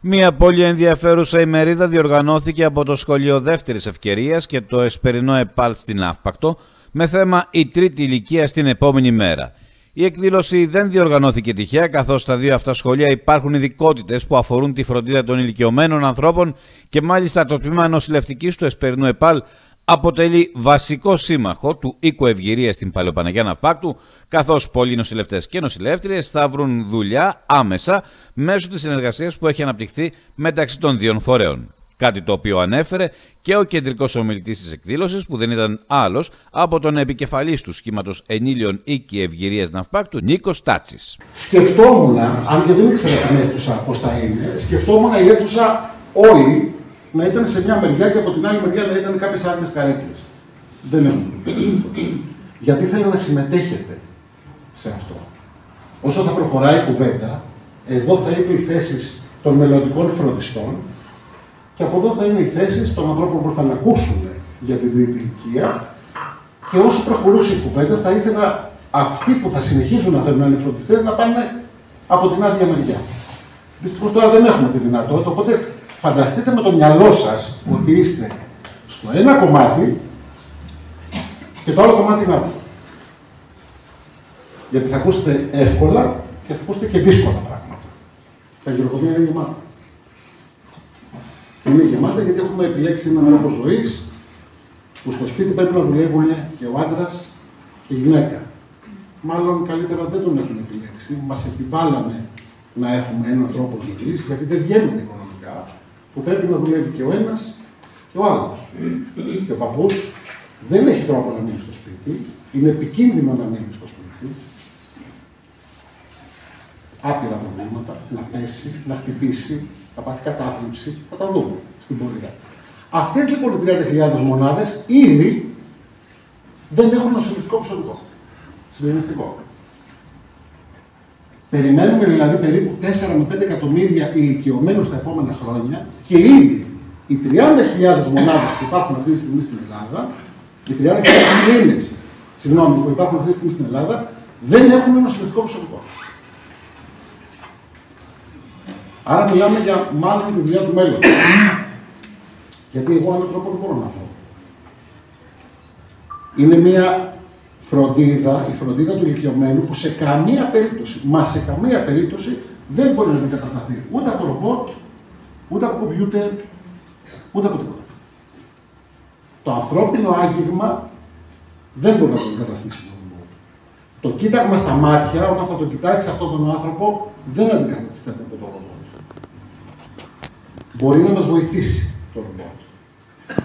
Μια πολύ ενδιαφέρουσα ημερίδα διοργανώθηκε από το Σχολείο Δεύτερης Ευκαιρίας και το Εσπερινό ΕΠΑΛ στην Αύπακτο με θέμα «Η τρίτη ηλικία στην επόμενη μέρα». Η εκδήλωση δεν διοργανώθηκε τυχαία, καθώς στα δύο αυτά σχολεία υπάρχουν ειδικότητες που αφορούν τη φροντίδα των ηλικιωμένων ανθρώπων και μάλιστα το τμήμα νοσηλευτικής του Εσπερινού ΕΠΑΛ αποτελεί βασικό σύμμαχο του οίκου Ευγυρίας στην Παλαιοπαναγιά Ναυπάκτου, καθώς πολλοί νοσηλευτές και νοσηλεύτριες θα βρουν δουλειά άμεσα μέσω της συνεργασίας που έχει αναπτυχθεί μεταξύ των δύο φορέων. Κάτι το οποίο ανέφερε και ο κεντρικός ομιλητής της εκδήλωσης, που δεν ήταν άλλος από τον επικεφαλής του σχήματος Ενήλιων Οίκη Ευγυρίας Ναυπάκτου, Νίκος Τάτσης. Σκεφτόμουν, αν και δεν ήξερα την αίθουσα πώς θα είναι, σκεφτόμουν η αίθουσα όλη να ήταν σε μια μεριά και από την άλλη μεριά να ήταν κάποιες άλλες καρέκλες. Δεν έχουμε. Γιατί θέλω να συμμετέχετε σε αυτό. Όσο θα προχωράει η κουβέντα, εδώ θα είναι οι θέσεις των μελλοντικών φροντιστών και από εδώ θα είναι οι θέσεις των ανθρώπων που θα ακούσουν για την τρίτη ηλικία. Και όσο προχωρούσε η κουβέντα, θα ήθελα αυτοί που θα συνεχίζουν να θέλουν να είναι φροντιστές να πάνε από την άδεια μεριά. Δυστυχώς τώρα δεν έχουμε τη δυνατότητα, οπότε φανταστείτε με το μυαλό σας ότι είστε στο ένα κομμάτι και το άλλο κομμάτι είναι άλλο. Γιατί θα ακούσετε εύκολα και θα ακούσετε και δύσκολα πράγματα. Τα γυροκομεία είναι γεμάτα. Είναι γεμάτα γιατί έχουμε επιλέξει έναν τρόπο ζωής που στο σπίτι πρέπει να δουλεύουν και ο άντρας και η γυναίκα. Μάλλον καλύτερα δεν τον έχουν επιλέξει. Μας επιβάλαμε να έχουμε έναν τρόπο ζωής, γιατί δεν βγαίνουμε οικονομικά, που πρέπει να δουλεύει και ο ένας και ο άλλος. Και ο παππούς δεν έχει τρόπο να μείνει στο σπίτι, είναι επικίνδυνο να μείνει στο σπίτι. Άπειρα προβλήματα, να πέσει, να χτυπήσει, να πάθει κατάθλιψη, θα τα δούμε στην πορεία. Αυτές λοιπόν οι 30.000 μονάδες ήδη δεν έχουν νοσηλευτικό προσωπικό. Συντηρητικό. Περιμένουμε δηλαδή περίπου 4 με 5 εκατομμύρια ηλικιωμένους τα επόμενα χρόνια και ήδη οι 30.000 μονάδες που υπάρχουν αυτή τη στιγμή στην Ελλάδα, οι 30.000 Έλληνες, που υπάρχουν αυτή τη στιγμή στην Ελλάδα, δεν έχουν νοσηλευτικό προσωπικό. Άρα μιλάμε για μάλλον τη δουλειά του μέλλοντος. Γιατί εγώ άλλο τρόπο δεν μπορώ να βρω. Είναι μια φροντίδα, η φροντίδα του ηλικιωμένου που σε καμία περίπτωση, μα σε καμία περίπτωση δεν μπορεί να αντικατασταθεί ούτε από ρομπότ, ούτε από κομπιούτερ, ούτε από τίποτα. Το ανθρώπινο άγγιγμα δεν μπορεί να το αντικαταστήσει το ρομπότ. Το κοίταγμα στα μάτια, όταν θα το κοιτάξει αυτόν τον άνθρωπο, δεν αντικατασταθεί από το ρομπότ. Μπορεί να μας βοηθήσει το ρομπότ.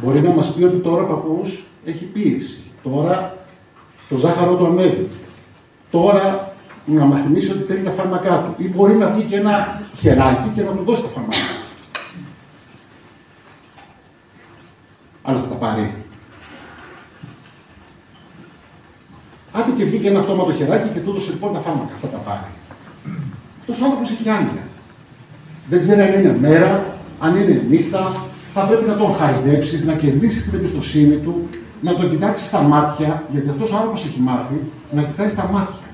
Μπορεί να μας πει ότι τώρα ο παππούς έχει πίεση. Τώρα το ζάχαρο του ανέβηκε. Τώρα να μας θυμίσει ότι θέλει τα φάρμακά του. Ή μπορεί να βγει και ένα χεράκι και να του δώσει τα φάρμακά του. Αλλά θα τα πάρει. Άντε και βγήκε ένα αυτόματο χεράκι και του έδωσε λοιπόν τα φάρμακα. Θα τα πάρει. Αυτός ο άνθρωπος έχει άνοια. Δεν ξέρει αν είναι μέρα, αν είναι νύχτα. Θα πρέπει να τον χαϊδέψεις, να κερδίσεις την εμπιστοσύνη του, να τον κοιτάξεις στα μάτια, γιατί αυτός ο άνθρωπος έχει μάθει να κοιτάει στα μάτια.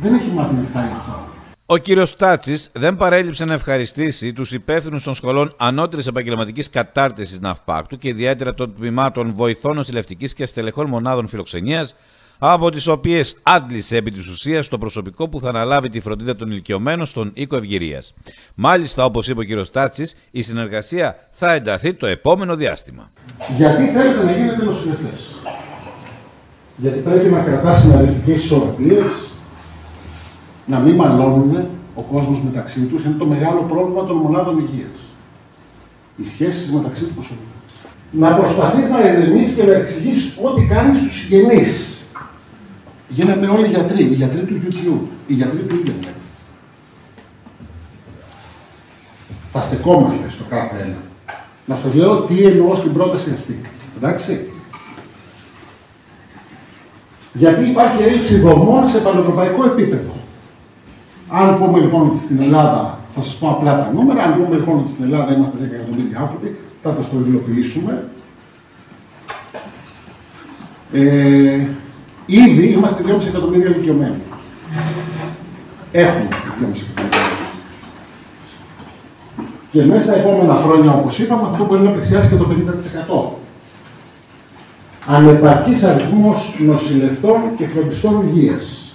Δεν έχει μάθει να κοιτάει αυτά. Ο κύριος Τάτσης δεν παρέλειψε να ευχαριστήσει τους υπεύθυνους των σχολών ανώτερης επαγγελματικής κατάρτισης Ναυπάκτου και ιδιαίτερα των τμήματων βοηθών νοσηλευτικής και στελεχών μονάδων φιλοξενίας, από τις οποίες άντλησε επί της ουσίας το προσωπικό που θα αναλάβει τη φροντίδα των ηλικιωμένων στον οίκο Ευγυρίας. Μάλιστα, όπως είπε ο κύριος Τάτσης, η συνεργασία θα ενταθεί το επόμενο διάστημα. Γιατί θέλετε να γίνετε νοσηλευτές? Γιατί πρέπει να κρατά συναδελφικές ισορροπίες, να μην μαλώνουν ο κόσμος μεταξύ τους. Είναι το μεγάλο πρόβλημα των μονάδων υγείας. Οι σχέσεις μεταξύ του προσωπικού. Να προσπαθείς να ερμηνείς και να εξηγήσεις ό,τι κάνεις στους συγγενείς. Γίναμε όλοι γιατροί, οι γιατροί του YouTube, οι γιατροί του Ιντερνετ. Θα στεκόμαστε στο κάθε ένα. Να σας λέω τι εννοώ στην πρόταση αυτή. Εντάξει. Γιατί υπάρχει έλλειψη δομών σε πανευρωπαϊκό επίπεδο. Αν πούμε λοιπόν ότι στην Ελλάδα, θα σας πω απλά τα νούμερα, αν πούμε λοιπόν ότι στην Ελλάδα είμαστε 10 εκατομμύρια άνθρωποι, θα το υλοποιήσουμε. Ήδη είμαστε 2,5 εκατομμύρια ηλικιωμένοι. Έχουμε 2,5 εκατομμύρια. Και μέσα στα επόμενα χρόνια, όπως είπαμε, αυτό μπορεί να πλησιάσει και το 50%. Ανεπαρκής αριθμός νοσηλευτών και φροντιστών υγείας.